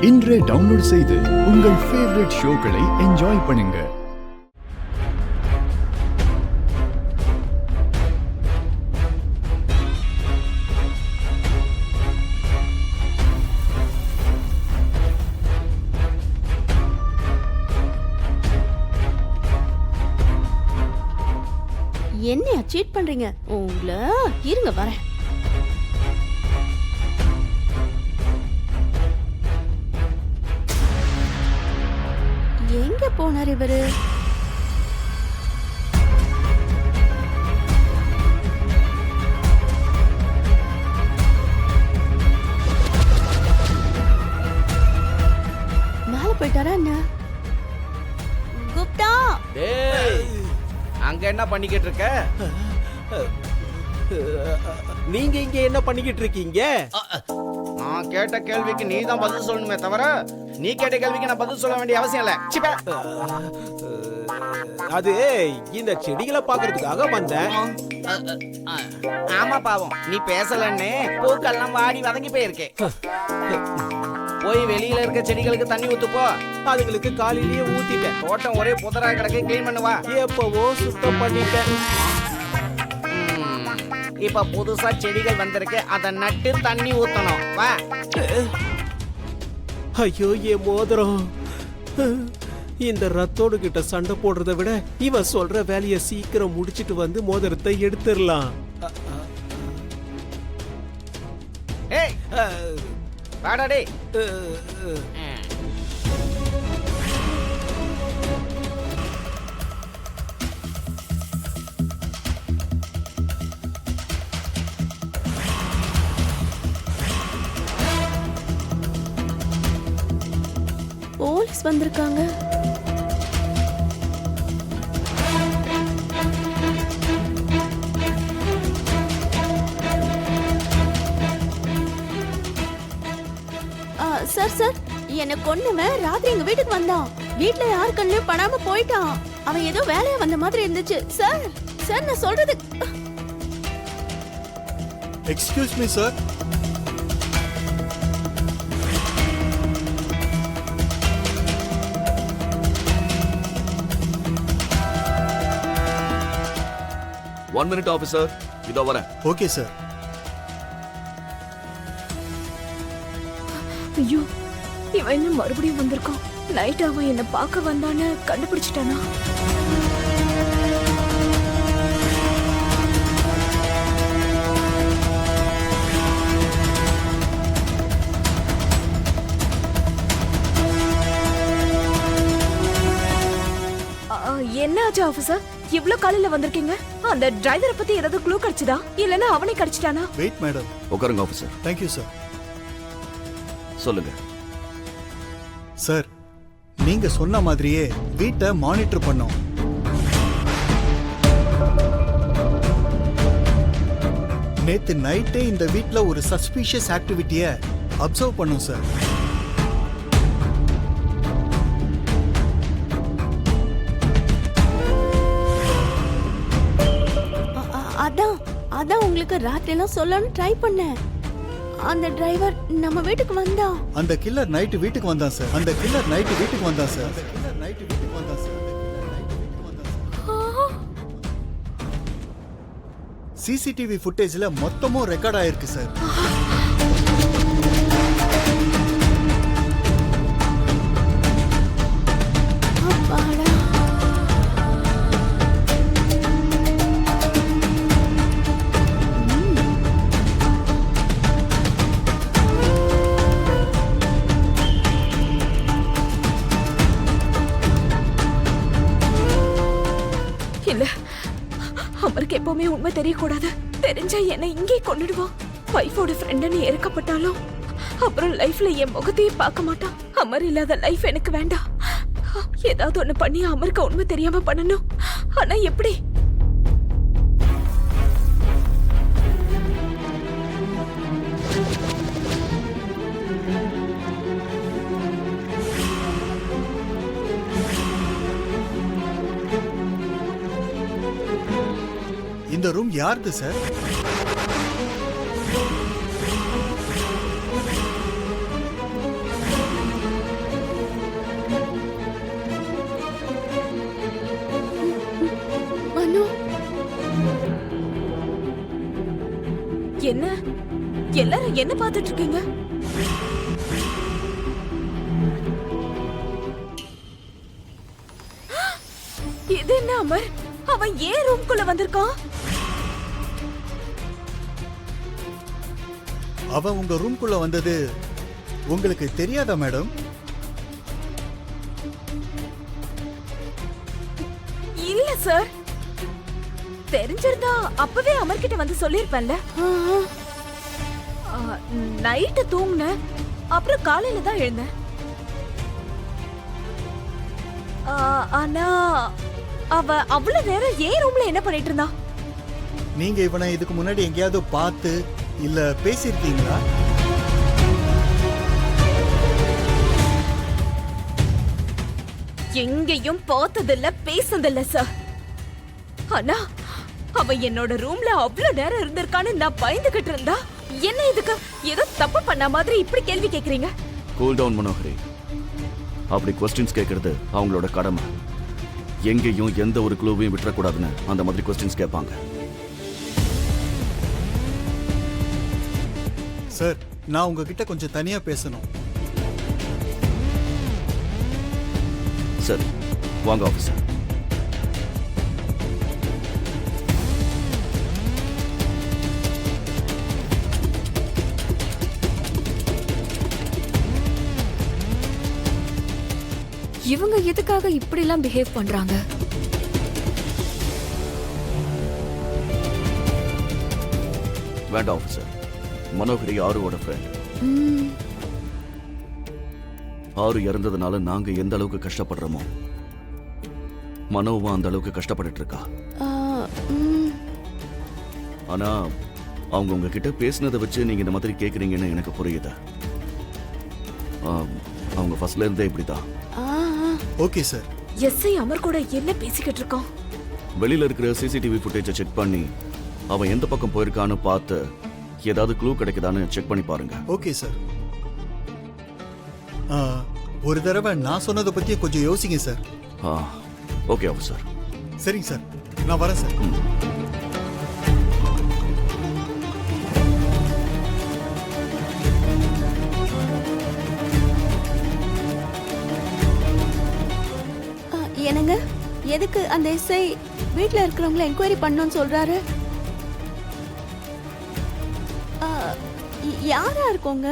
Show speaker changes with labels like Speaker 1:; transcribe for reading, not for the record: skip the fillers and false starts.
Speaker 1: இன்றே டவுன்லோட் செய்து உங்கள் ஃபேவரட் ஷோக்களை என்ஜாய் பண்ணுங்க.
Speaker 2: என்ன சீட் பண்றீங்க? உங்கள இருங்க வரேன். எங்க போனார் இவரு? மேல போயிட்டாரா என்ன? குப்தா,
Speaker 3: அங்க என்ன பண்ணிக்கிட்டு இருக்க?
Speaker 4: நீங்க இங்க என்ன பண்ணிக்கிட்டு இருக்கீங்க?
Speaker 3: நான் கேட்ட கேள்விக்கு நீ தான் பதில் சொல்லணுமே தவிர நீ கேட்ட கேள்விக்கு நான் பதில் சொல்ல வேண்டிய அவசியம் இல்ல.
Speaker 4: அது இந்த செடிகளை பாக்குறதுக்காக வந்தேன்.
Speaker 3: ஆமா பாவம், நீ பேசலன்னு பூக்கெல்லாம் வாடி வதங்கி போயிருக்கேன். போய் வெளியில இருக்க செடிகளுக்கு தண்ணி ஊத்து போ.
Speaker 4: அதுங்களுக்கு காலையிலேயே ஊத்திட்டேன்.
Speaker 3: தோட்டம் ஒரே புதரா கிடக்கு, கிளீன் பண்ணுவா.
Speaker 4: எப்பவோ சுத்தம் பண்ணிட்டேன்.
Speaker 3: இப்ப புதுசா செடிகள் வந்திருக்கு, அதை நட்டு தண்ணி ஊத்தணும். வா.
Speaker 4: ஐயோ என் மோதிரம். இந்த ரத்தோடு கிட்ட சண்டை போடுறதை விட இவன் சொல்ற வேலையை சீக்கிரம் முடிச்சிட்டு வந்து மோதிரத்தை எடுத்துடலாம்.
Speaker 3: ஏய் வாடா டேய்.
Speaker 2: போலீஸ் வந்திருக்காங்க. சார் சார், என்ன கொன்னவன் ராத்திரி எங்க வீட்டுக்கு வந்தான். வீட்டுல யாரு கண்ணுலயும் படாம போயிட்டான். அவன் ஏதோ வேலையா வந்த மாதிரி இருந்துச்சு. சார் சார், நான் சொல்றது.
Speaker 1: Excuse me sir.
Speaker 5: One minute officer, இதோ வரேன்.
Speaker 1: Okay sir.
Speaker 6: ஐயோ, இவன் என்ன மறுபடியும் வந்திருக்கான்? நைட் அவன் என்ன பார்க்க வந்தான்னு கண்டுபிடிச்சிட்டானா? என்ன ஆச்சு ஆபீசர்? இவ்ளோ காலையில வந்திருக்கீங்க? அந்த டிரைவரை பத்தி ஏதாவது க்ளூ கிடைச்சதா? இல்லனா அவனே கடிச்சிட்டானா?
Speaker 1: Wait madam.
Speaker 5: உட்காருங்க ஆபீசர்.
Speaker 1: Thank you sir.
Speaker 5: சொல்லுங்க
Speaker 1: சார், நீங்க சொன்ன மாதிரியே வீட்டை மானிட்டர் பண்ணோம். நேத்து நைட்டே இந்த வீட்ல ஒரு சஸ்பீஷியஸ் ஆக்டிவிட்டிய அப்சர்வ் பண்ணோம் சார்.
Speaker 2: அதான் உங்களுக்கு ராத்திரி எல்லாம் சொல்லணும்னு ட்ரை பண்ணேன். அந்த டிரைவர் நம்ம வீட்டுக்கு வந்தான்.
Speaker 1: அந்த கில்லர் நைட் வீட்டுக்கு வந்தான் சார். அந்த கில்லர் நைட் வீட்டுக்கு வந்தான் சார். அந்த கில்லர் நைட் வீட்டுக்கு வந்தான் சார். சிசிடிவி ஃபுட்டேஜ்ல மொத்தமும் ரெக்கார்ட் ஆயிருக்கு சார்.
Speaker 6: அவருக்கு எப்பவுமே உண்மை தெரியக்கூடாது. தெரிஞ்சா என்ன இங்கே கொண்டுடுவான். வைஃபோட ஃப்ரெண்டுன்னு இறக்கப்பட்டாலும் அப்புறம் லைஃப்ல என் முகத்தையே பார்க்க மாட்டான். அமர் இல்லாத லைஃப் எனக்கு வேண்டாம். ஏதாவது ஒண்ணு பண்ணி அமருக்கு உண்மை தெரியாம பண்ணணும். ஆனா எப்படி?
Speaker 1: இந்த ரூம் யாருது சார்?
Speaker 6: என்ன பார்த்துட்டு இருக்கீங்க? இது என்ன அமர்? அவன் ஏன் ரூம்குள்ள வந்திருக்கான்?
Speaker 1: அவன் உங்க ரூம்குள்ள வந்தது உங்களுக்கு தெரியாதா மேடம்?
Speaker 6: இல்ல சார். தெரிஞ்சிருந்தா அப்பவே அமர் கிட்ட வந்து சொல்லிருப்பேன்ல. நைட்டு தூங்குனேன், அப்புறம் காலையில தான் எழுந்தேன். ஆனா அவ அவ்வளவு நேரம் ஏன் ரூம்ல என்ன பண்ணிட்டு இருந்தா?
Speaker 1: நீங்க இவனை இதுக்கு முன்னாடி எங்கேயாவது பார்த்து இல்ல பேசியிருக்கீங்களா?
Speaker 6: எங்கேயும் பார்த்ததில்ல, பேசுனதில்ல சார். ஆனா அவ என்னோட ரூம்ல அவ்வளவு நேரம் இருந்திருக்கான்னு நான் பயந்துகிட்டு இருந்தா என்ன இதுக்கு ஏதோ தப்பு பண்ண மாதிரி இப்படி கேள்வி கேக்குறீங்க?
Speaker 5: Cool down Manohari. அப்படி கொஸ்டின்ஸ் கேட்கறது அவங்களோட கடமை. எங்கேயும் எந்த ஒரு க்ளூவையும் விட்டுறக்கூடாதுன்னு அந்த மாதிரி கொஸ்டின்ஸ் கேட்பாங்க.
Speaker 1: சார், நான் உங்ககிட்ட கொஞ்சம் தனியா பேசணும்.
Speaker 5: சரி, வாங்க ஆஃபீஸர்.
Speaker 7: இவங்க எதுக்காக இப்படி எல்லாம் பிஹேவ் பண்றாங்க?
Speaker 5: வேண்டாம் ஆஃபீஸர். மனோகரி ஆருவோட ஃப்ரெண்ட். ஆறு இறந்ததுனால நாங்க எந்த அளவுக்கு கஷ்டப்படுறோமோ மனோவும் அந்த அளவுக்கு கஷ்டப்பட்டுட்டு இருக்கா. ஆனா அவங்க உங்ககிட்ட பேசினதை வச்சு நீங்க இந்த மாதிரி கேக்குறீங்கன்னு எனக்கு புரியுது. அவங்க ஃபர்ஸ்ட்ல இருந்தே இப்படிதான்.
Speaker 1: Okay sir.
Speaker 6: எஸ்ஐ அமர் கூட என்ன பேசிக்கிட்டு இருக்கான்?
Speaker 5: வெளியில இருக்கிற சிசிடிவி ஃபுட்டேஜை செக் பண்ணி அவன் எந்த பக்கம் போயிருக்கான்னு பார்த்து ஏதாவது க்ளூ கிடைக்குதான்னு செக் பண்ணி பாருங்க.
Speaker 1: Okay sir. ஒரு தடவை நான் சொன்னதை பத்தி கொஞ்சம் யோசிங்க சார்.
Speaker 5: Okay officer.
Speaker 1: சரிங்க சார், நான் வரேன் சார்.
Speaker 2: என்னங்க, எதுக்கு அந்த எஸ்ஐ வீட்ல இருக்கிறவங்கள என்கொயரி பண்ணணும்னு சொல்றாரு? யாரா இருக்கோங்க?